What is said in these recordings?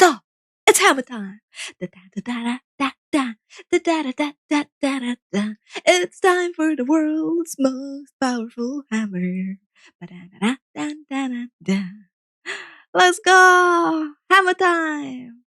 So, it's hammer time. Da-da-da-da-da-da. Da-da-da-da-da-da-da. It's time for the world's most powerful hammer. Ba-da-da-da-da-da-da. Let's go! Hammer time!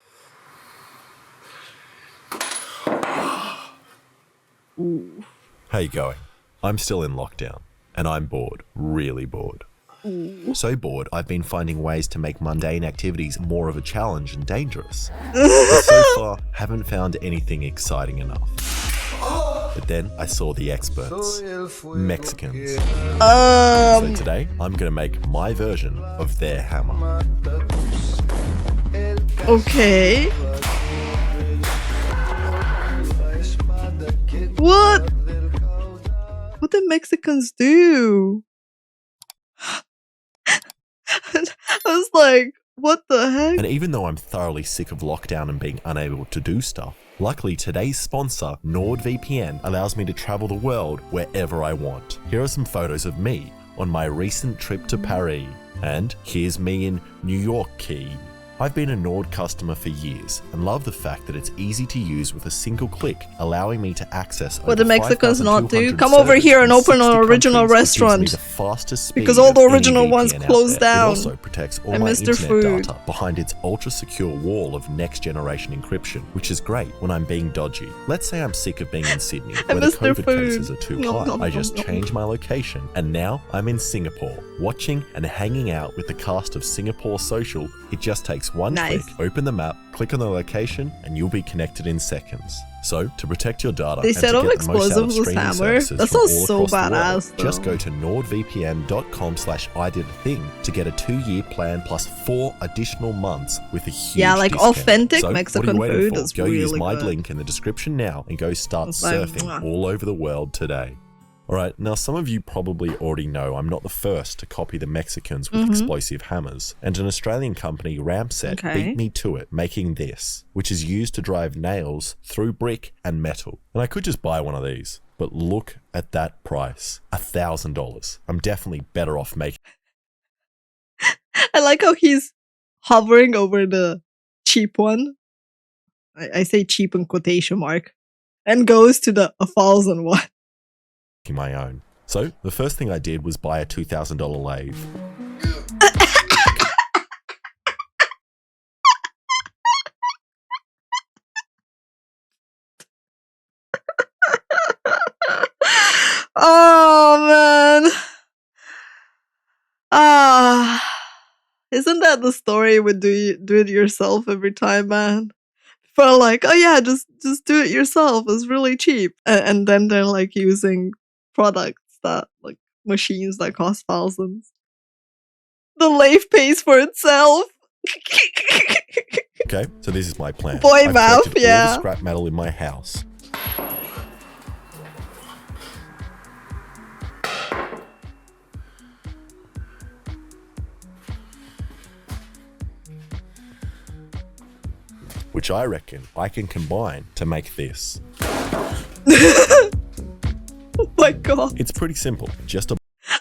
Ooh. How you going? I'm still in lockdown, and I'm bored, really bored. Ooh. So bored, I've been finding ways to make mundane activities more of a challenge and dangerous. But so far, haven't found anything exciting enough. But then I saw the experts, Mexicans. So today, I'm gonna make my version of their hammer. Okay. What? What did Mexicans do? I was like, what the heck? And even though I'm thoroughly sick of lockdown and being unable to do stuff, luckily today's sponsor, NordVPN, allows me to travel the world wherever I want. Here are some photos of me on my recent trip to Paris. And here's me in New York Key. I've been a Nord customer for years and love the fact that it's easy to use with a single click, allowing me to access what the Mexicans not do? Come over over here and open an original restaurant. Because all the original ones closed down. It also protects all my internet data behind its ultra-secure wall of next-generation encryption, which is great when I'm being dodgy. Let's say I'm sick of being in Sydney, where the COVID cases are too high. I just change my location, and now I'm in Singapore, watching and hanging out with the cast of Singapore Social. It just takes one click, open the map, click on the location, and you'll be connected in seconds. So, to protect your data and to get the most out of streaming services that from sounds all so across the badass, world, just go to nordvpn.com/ididathing to get a 2-year plan plus 4 additional months with a huge like discount. authentic So, Mexican what are you food waiting for? is Go really use my good. link in the description now and go start It's like, surfing all over the world today. Alright, now some of you probably already know I'm not the first to copy the Mexicans with explosive hammers, and an Australian company, Ramset, beat me to it, making this, which is used to drive nails through brick and metal. And I could just buy one of these, but look at that price, $1,000. I'm definitely better off making... I like how he's hovering over the cheap one. I say cheap in quotation mark. And goes to the 1,000 one. my own. So, the first thing I did was buy a $2,000 lathe. Oh man. Isn't that the story with do it yourself every time, man? People are like, oh yeah, just do it yourself. It's really cheap. And then they're like using products that like machines that cost thousands. The lathe pays for itself. Okay, so this is my plan. Boy I've mouth, collected all the scrap metal in my house. Which I reckon I can combine to make this. Oh my god. It's pretty simple, just a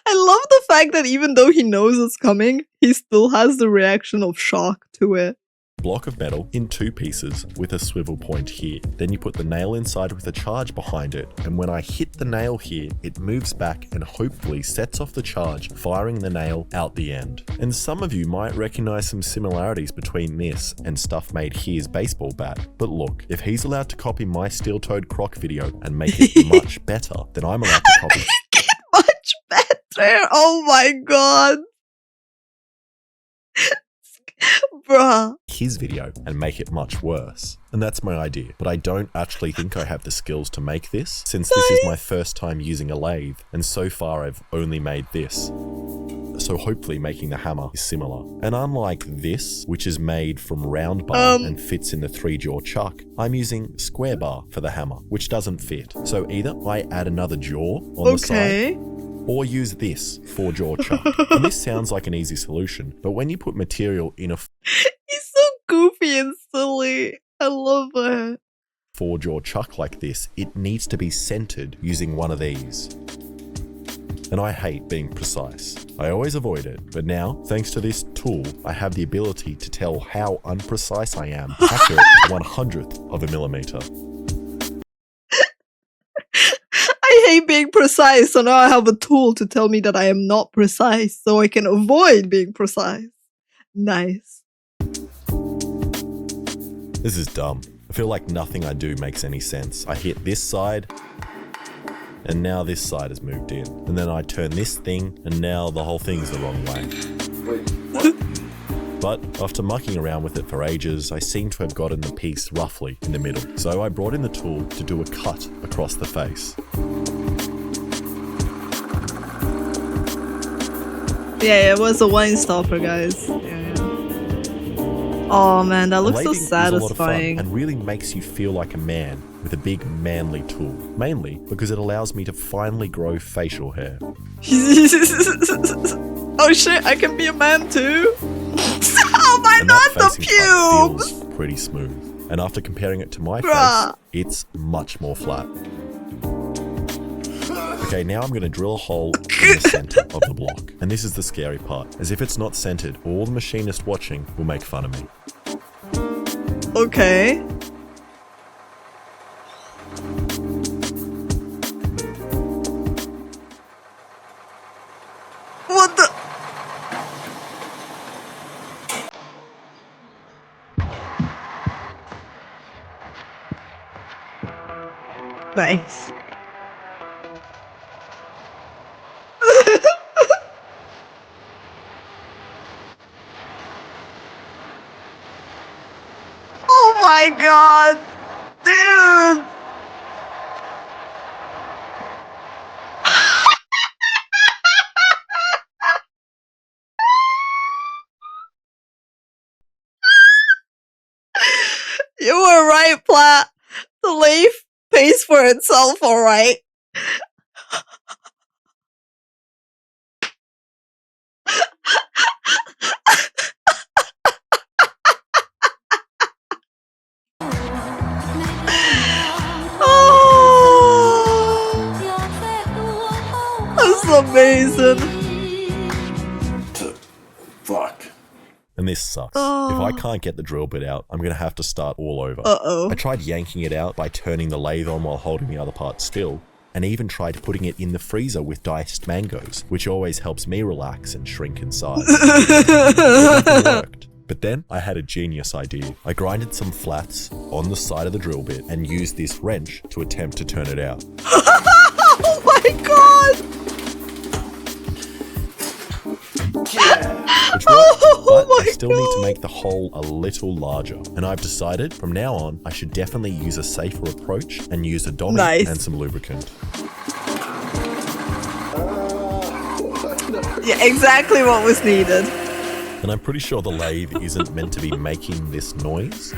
I love the fact that even though he knows it's coming, he still has the reaction of shock to it. block of metal in 2 pieces with a swivel point here. Then you put the nail inside with a charge behind it, and when I hit the nail here, it moves back and hopefully sets off the charge, firing the nail out the end. And some of you might recognize some similarities between this and stuff made here's baseball bat. But look, if he's allowed to copy my steel-toed croc video and make it much better, then I'm allowed to copy much better. Oh my god. Bruh. his video and make it much worse. And that's my idea, but I don't actually think I have the skills to make this, since this is my first time using a lathe, and so far I've only made this. So hopefully making the hammer is similar. And unlike this, which is made from round bar and fits in the 3-jaw chuck, I'm using square bar for the hammer, which doesn't fit. So either I add another jaw on the side, or use this 4-jaw chuck. And this sounds like an easy solution, but when you put material in a He's so goofy and silly. I love it. 4-jaw chuck like this, it needs to be centered using one of these. And I hate being precise. I always avoid it, but now, thanks to this tool, I have the ability to tell how unprecise I am, accurate to 1/100th of a millimeter. I hate being precise, so now I have a tool to tell me that I am not precise, so I can avoid being precise. Nice. This is dumb. I feel like nothing I do makes any sense. I hit this side, and now this side has moved in. And then I turn this thing, and now the whole thing's the wrong way. Wait, what? But after mucking around with it for ages, I seem to have gotten the piece roughly in the middle. So I brought in the tool to do a cut across the face. Yeah, it was a wine stopper, guys. Yeah. Oh man, that looks so Lathing is a lot of fun satisfying. and really makes you feel like a man with a big manly tool. Mainly because it allows me to finally grow facial hair. Oh shit, I can be a man too? Oh my And god, that the facing part pubes! feels pretty smooth. And after comparing it to my Bruh. face, it's much more flat. Okay, now I'm going to drill a hole in the center of the block. And this is the scary part, as if it's not centered, all the machinist watching will make fun of me. Okay. What the? Nice. Oh my god, dude! You were right, Plat. The leaf pays for itself, alright. Oh, that's amazing. Fuck. And this sucks. Oh. If I can't get the drill bit out, I'm going to have to start all over. Uh-oh. I tried yanking it out by turning the lathe on while holding the other part still, and even tried putting it in the freezer with diced mangoes, which always helps me relax and shrink in size. It worked. But then I had a genius idea. I grinded some flats on the side of the drill bit and used this wrench to attempt to turn it out. Oh my god! Which worked, Oh but I my still need to God. make the hole a little larger. And I've decided from now on, I should definitely use a safer approach and use a dummy Nice. and some lubricant. Yeah, exactly what was needed. And I'm pretty sure the lathe isn't meant to be making this noise.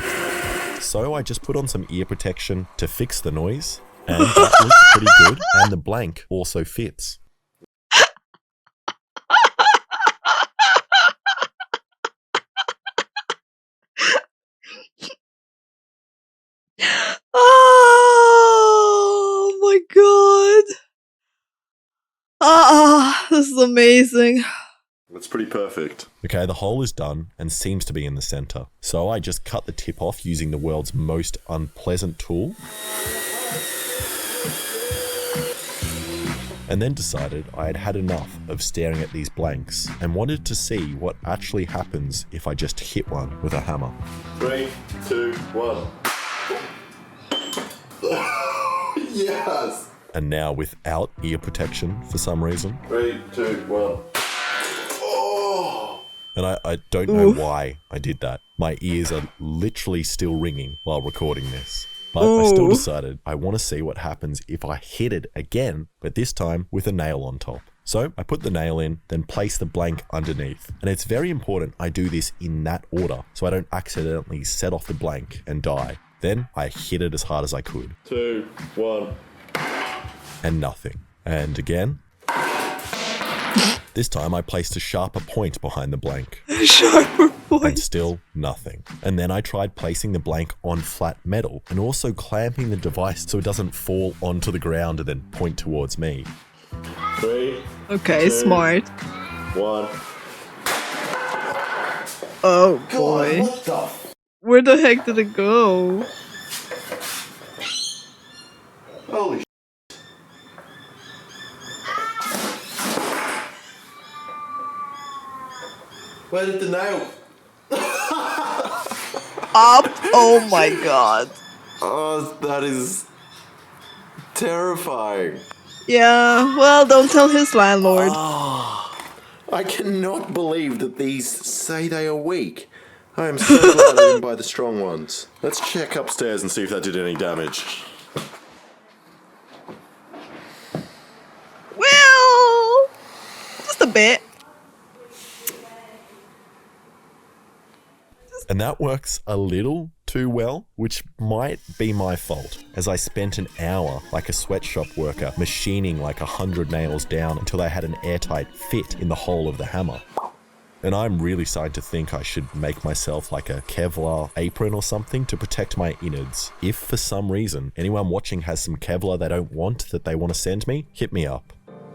So I just put on some ear protection to fix the noise. And that looks pretty good. And the blank also fits. Oh my god. This is amazing. That's pretty perfect. Okay, the hole is done and seems to be in the center. So I just cut the tip off using the world's most unpleasant tool. And then decided I had had enough of staring at these blanks and wanted to see what actually happens if I just hit one with a hammer. 3, 2, 1. Yes! And now without ear protection for some reason. 3, 2, 1. Oh! And I don't know why I did that. My ears are literally still ringing while recording this. But I still Ooh. decided I want to see what happens if I hit it again, but this time with a nail on top. So I put the nail in, then place the blank underneath. And it's very important I do this in that order so I don't accidentally set off the blank and die. Then I hit it as hard as I could. 2, 1. And nothing. And again. This time I placed a sharper point behind the blank. Sharper And point. still nothing. And then I tried placing the blank on flat metal and also clamping the device so it doesn't fall onto the ground and then point towards me. 3, Okay, smart. 1. Oh boy. What the Where the heck did it go? Holy sh**. Where did the nail? Up! Oh my god. Oh, that is terrifying. Yeah, well, don't tell his landlord. I cannot believe that these say they are weak. I am so glad I didn't buy the strong ones. Let's check upstairs and see if that did any damage. Well, just a bit. And that works a little too well, which might be my fault, as I spent an hour like a sweatshop worker machining like 100 nails down until I had an airtight fit in the hole of the hammer. And I'm really starting to think I should make myself like a Kevlar apron or something to protect my innards. If for some reason anyone watching has some Kevlar they don't want that they want to send me, hit me up.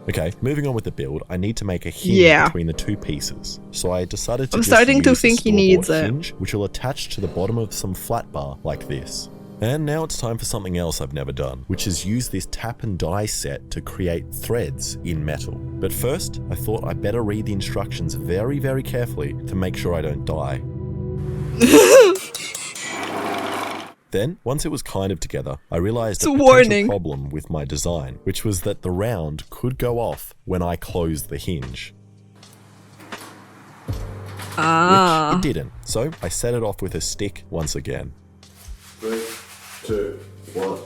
Okay, moving on with the build, I need to make a hinge between the two pieces. So I decided to I'm just starting to use think the he needs store-bought it. hinge, which will attach to the bottom of some flat bar like this. And now it's time for something else I've never done, which is use this tap and die set to create threads in metal. But first, I thought I better read the instructions very, very carefully to make sure I don't die. Then, once it was kind of together, I realized a potential problem with my design, which was that the round could go off when I closed the hinge. Which it didn't, so I set it off with a stick once again. 3, 2, 1.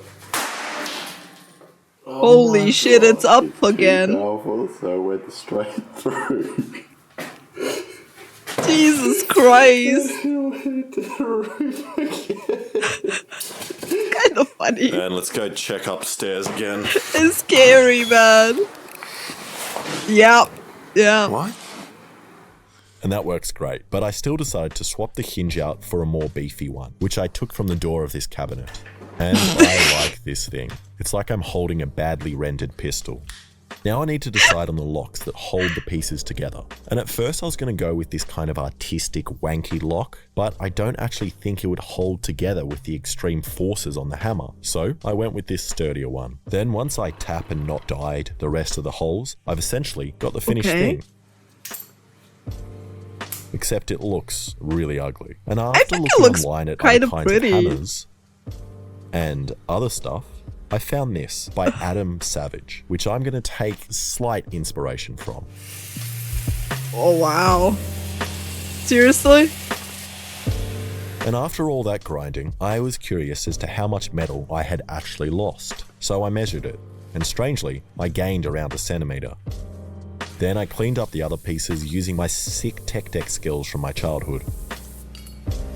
Holy shit, it's up again. Powerful, so it went straight through. Jesus Christ. Kind of funny. And let's go check upstairs again. It's scary, man. Yep. Yeah. What? And that works great, but I still decided to swap the hinge out for a more beefy one, which I took from the door of this cabinet. And I like this thing. It's like I'm holding a badly rendered pistol. Now I need to decide on the locks that hold the pieces together. And at first I was going to go with this kind of artistic wanky lock, but I don't actually think it would hold together with the extreme forces on the hammer. So I went with this sturdier one. Then once I tap and not died the rest of the holes, I've essentially got the finished thing. Except it looks really ugly. And after looking online at other kinds of hammers and other stuff, I found this by Adam Savage, which I'm going to take slight inspiration from. Oh wow. Seriously? And after all that grinding, I was curious as to how much metal I had actually lost. So I measured it, and strangely, I gained around 1 centimeter. Then I cleaned up the other pieces using my sick tech deck skills from my childhood.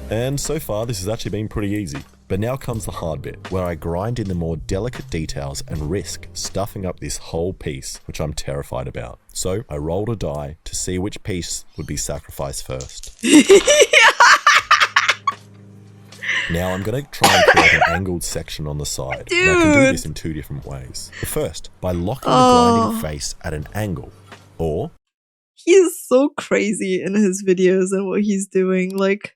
And so far this has actually been pretty easy. But now comes the hard bit, where I grind in the more delicate details and risk stuffing up this whole piece, which I'm terrified about. So I rolled a die to see which piece would be sacrificed first. Now I'm going to try and create an angled section on the side. And I can do this in 2 different ways. The first, by locking the grinding face at an angle. Or... He is so crazy in his videos and what he's doing, like,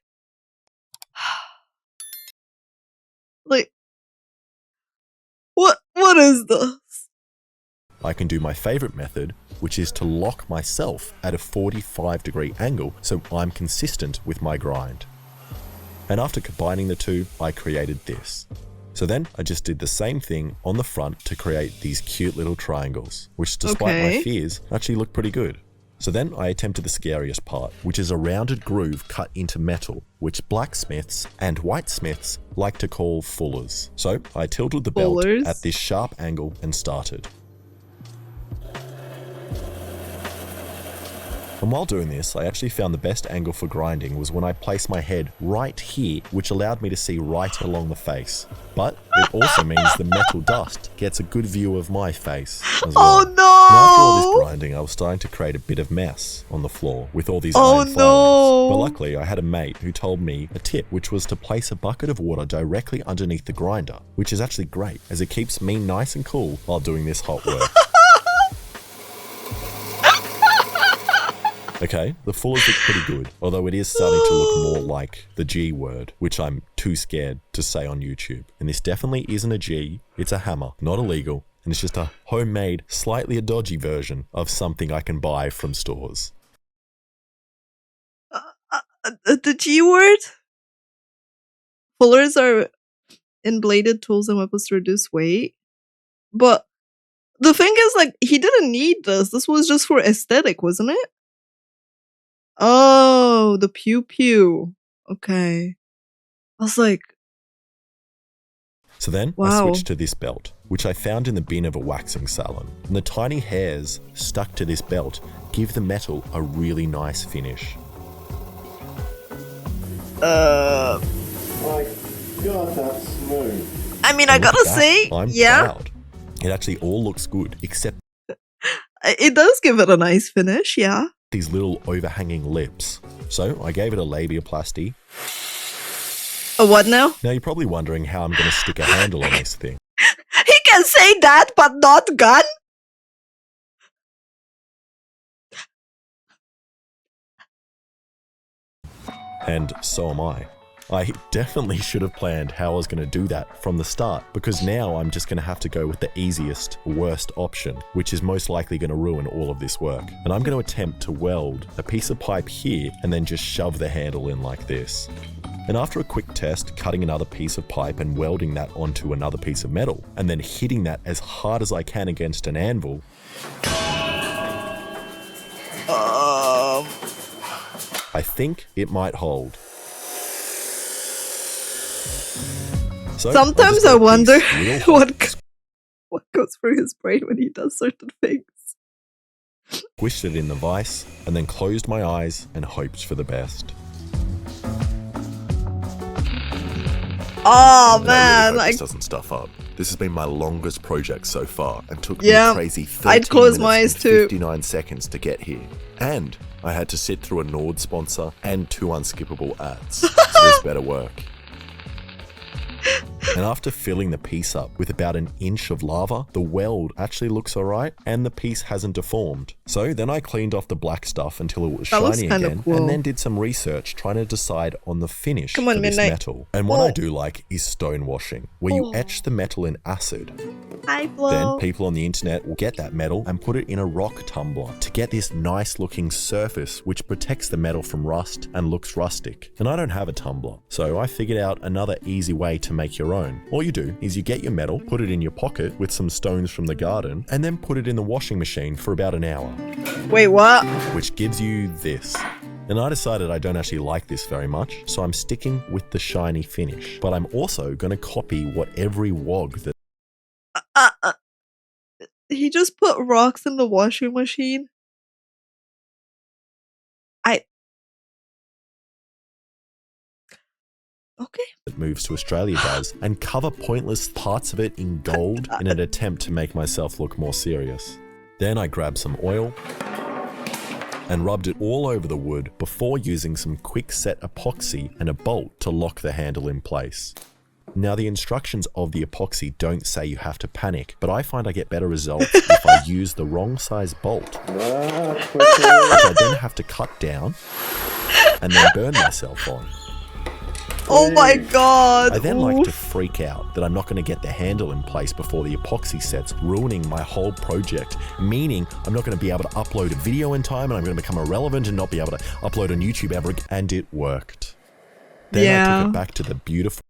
what is this? I can do my favorite method, which is to lock myself at a 45-degree angle so I'm consistent with my grind. And after combining the two, I created this. So then I just did the same thing on the front to create these cute little triangles, which despite my fears, actually look pretty good. So then I attempted the scariest part, which is a rounded groove cut into metal, which blacksmiths and whitesmiths like to call fullers. So I tilted the belt at this sharp angle and started. And while doing this, I actually found the best angle for grinding was when I placed my head right here, which allowed me to see right along the face. But it also means the metal dust gets a good view of my face as well. Oh no! And after all this grinding, I was starting to create a bit of mess on the floor with all these iron filings. But luckily, I had a mate who told me a tip, which was to place a bucket of water directly underneath the grinder, which is actually great, as it keeps me nice and cool while doing this hot work. Okay, the fullers look pretty good, although it is starting to look more like the G word, which I'm too scared to say on YouTube. And this definitely isn't a G, it's a hammer, not illegal, and it's just a homemade, slightly a dodgy version of something I can buy from stores. The G word? Fullers are bladed tools and weapons to reduce weight. But the thing is, like, he didn't need this. This was just for aesthetic, wasn't it? Oh, the pew pew. Okay. I was like, So then I wow. switched to this belt, which I found in the bin of a waxing salon. And the tiny hairs stuck to this belt give the metal a really nice finish. My God, that's smooth. I mean, And I look gotta at that, say, I'm yeah, proud. It actually all looks good, except it does give it a nice finish, yeah. these little overhanging lips. So I gave it a labiaplasty. A what now? Now you're probably wondering how I'm going to stick a handle on this thing. He can say that, but not gun? And so am I. I definitely should have planned how I was going to do that from the start, because now I'm just going to have to go with the easiest, worst option, which is most likely going to ruin all of this work. And I'm going to attempt to weld a piece of pipe here and then just shove the handle in like this. And after a quick test, cutting another piece of pipe and welding that onto another piece of metal, and then hitting that as hard as I can against an anvil, I think it might hold. So Sometimes I wonder what goes through his brain when he does certain things. Squished it in the vise, and then closed my eyes and hoped for the best. Oh And I man, really hope like, this doesn't stuff up. This has been my longest project so far, and took Yeah, me crazy 13 I'd close my minutes eyes and too. 59 seconds to get here. And I had to sit through a Nord sponsor and 2 unskippable ads. So this better work. And after filling the piece up with about an inch of lava, the weld actually looks alright and the piece hasn't deformed. So then I cleaned off the black stuff until it was That looks shiny kinda again, cool. and then did some research trying to decide on the finish Come on, for this Midnight. metal. And what I Oh. do like is stone washing, where you Oh. etch the metal in acid. Hi, Then Flo. people on the internet will get that metal and put it in a rock tumbler to get this nice looking surface which protects the metal from rust and looks rustic. And I don't have a tumbler, so I figured out another easy way to make your own. All you do is you get your metal, put it in your pocket with some stones from the garden, and then put it in the washing machine for about an hour, Wait, what? which gives you this. And I decided I don't actually like this very much, so I'm sticking with the shiny finish. But I'm also going to copy what every wog that He just put rocks in the washing machine? Okay. moves to Australia does, and cover pointless parts of it in gold in an attempt to make myself look more serious. Then I grabbed some oil and rubbed it all over the wood before using some quick set epoxy and a bolt to lock the handle in place. Now the instructions of the epoxy don't say you have to panic, but I find I get better results if I use the wrong size bolt, which I then have to cut down and then burn myself on. Oh my god. I then like to Oof. freak out that I'm not going to get the handle in place before the epoxy sets, ruining my whole project, meaning I'm not going to be able to upload a video in time and I'm going to become irrelevant and not be able to upload on YouTube ever again. And it worked. Then I Yeah. took it back to the beautiful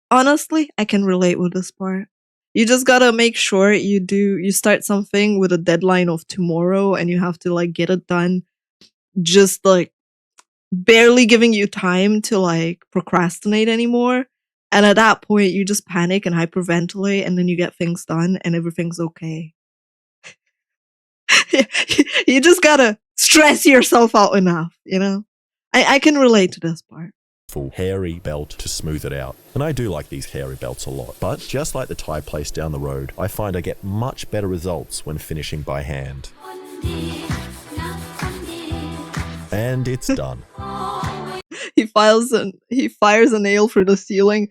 Honestly, I can relate with this part. You just gotta make sure you start something with a deadline of tomorrow and you have to like get it done, just like barely giving you time to like procrastinate anymore. And at that point you just panic and hyperventilate and then you get things done and everything's okay. You just gotta stress yourself out enough, you know? I can relate to this part. hairy belt to smooth it out. And I do like these hairy belts a lot. But just like the Thai place down the road, I find I get much better results when finishing by hand. And it's done. He fires a nail through the ceiling.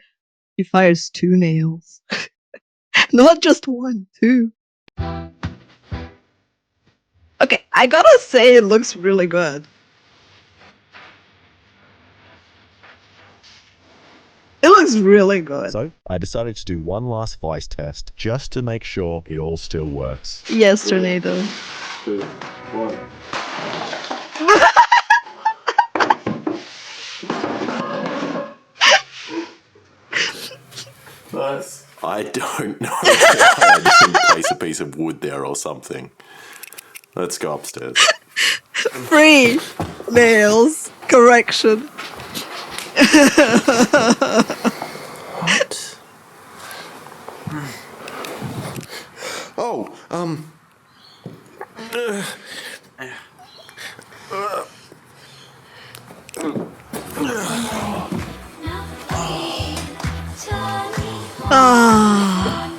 He fires 2 nails. Not just 1, 2. Okay, I gotta say it looks really good. It looks really good. So I decided to do one last vice test just to make sure it all still works. Yes, Tornado. 2, 1. Nice. I don't know why I didn't place a piece of wood there or something. Let's go upstairs. 3 nails. Correction. What? Oh, Ah,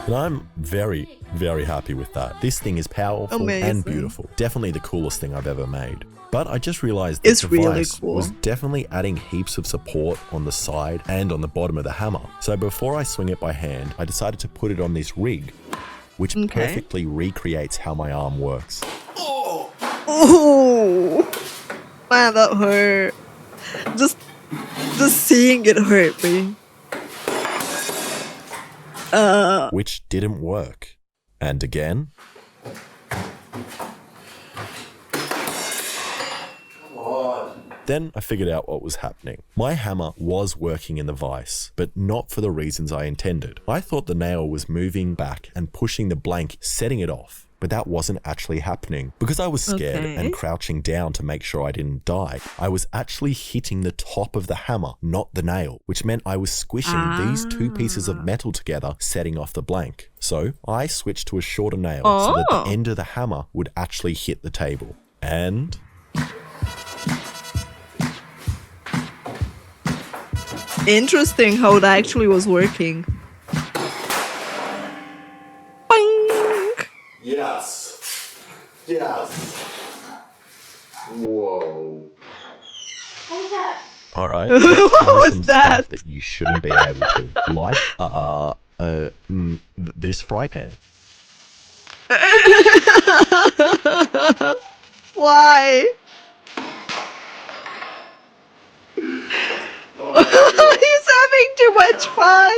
And I'm very, very happy with that. This thing is powerful Amazing. and beautiful. Definitely the coolest thing I've ever made. But I just realized It's the really device cool. was definitely adding heaps of support on the side and on the bottom of the hammer. So before I swing it by hand, I decided to put it on this rig, which Okay. perfectly recreates how my arm works. oh, man, that hurt. Just seeing it hurt me. Which didn't work. And again. Then I figured out what was happening. My hammer was working in the vise, but not for the reasons I intended. I thought the nail was moving back and pushing the blank, setting it off. But that wasn't actually happening. Because I was scared Okay. and crouching down to make sure I didn't die, I was actually hitting the top of the hammer, not the nail, which meant I was squishing these 2 pieces of metal together, setting off the blank. So I switched to a shorter nail so that the Oh. end of the hammer would actually hit the table. And Interesting how that actually was working. Boing! yes. Yes. Whoa. all right, What let's try was some that? stuff that you shouldn't be able to, like this fry pan. Why? He's having too much fun.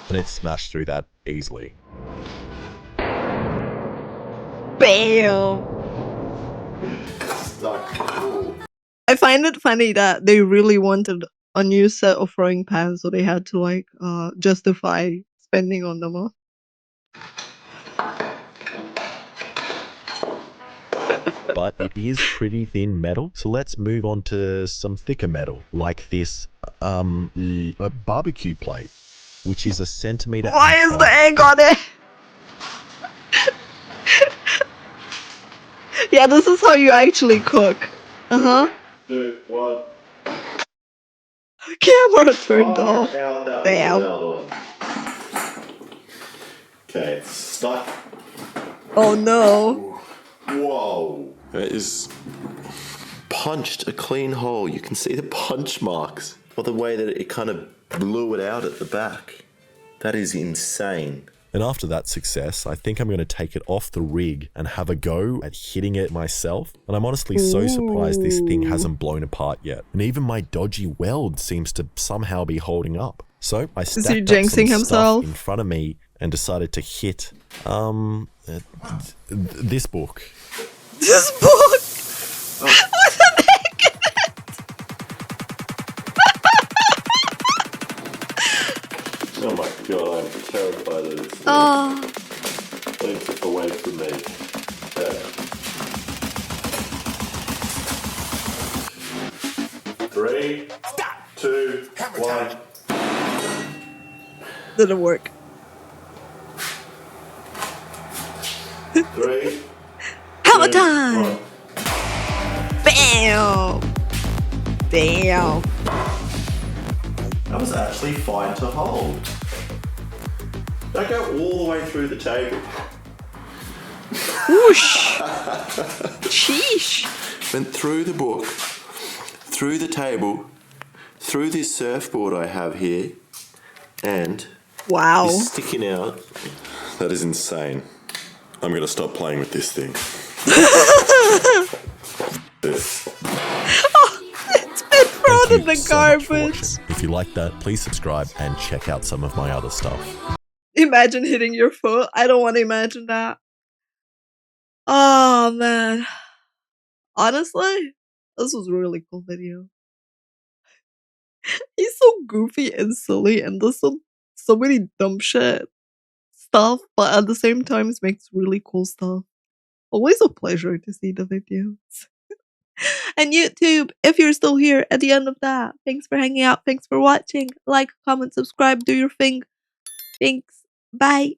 And it smashed through that easily. Bam. I find it funny that they really wanted a new set of throwing pans, so they had to like justify spending on them all. But it is pretty thin metal, so let's move on to some thicker metal, like this a barbecue plate, which is 1 centimeter. Why and is the high. egg on it? Yeah, this is how you actually cook. 2, 1. Camera turned off. Damn. Okay, it's stuck. Oh no. Whoa. It is punched a clean hole. You can see the punch marks. Or the way that it kind of blew it out at the back. That is insane. And after that success, I think I'm going to take it off the rig and have a go at hitting it myself. And I'm honestly so surprised this thing hasn't blown apart yet. And even my dodgy weld seems to somehow be holding up. So I he stacked up some jinxing himself? stuff in front of me and decided to hit this book. This book. With an egg in it. Oh my god, I'm terrified of this. Oh. Please keep away from me. Okay. 3, 2, 1. Didn't work. 3, Hammer 2, time. 1. Bam. Bam. That was actually fine to hold. Don't go all the way through the table. Whoosh. Sheesh. Went through the book, through the table, through this surfboard I have here, and Wow. is sticking out That is insane. I'm gonna stop playing with this thing. It's been thrown Thank in you the so much for garbage. watching. If you like that, please subscribe and check out some of my other stuff. Imagine hitting your foot. I don't want to imagine that. Oh man. Honestly, this was a really cool video. He's so goofy and silly and does so many dumb shit stuff, but at the same time makes really cool stuff. Always a pleasure to see the videos. And YouTube, if you're still here at the end of that, thanks for hanging out. Thanks for watching. Like, comment, subscribe, do your thing. Thanks. Bye.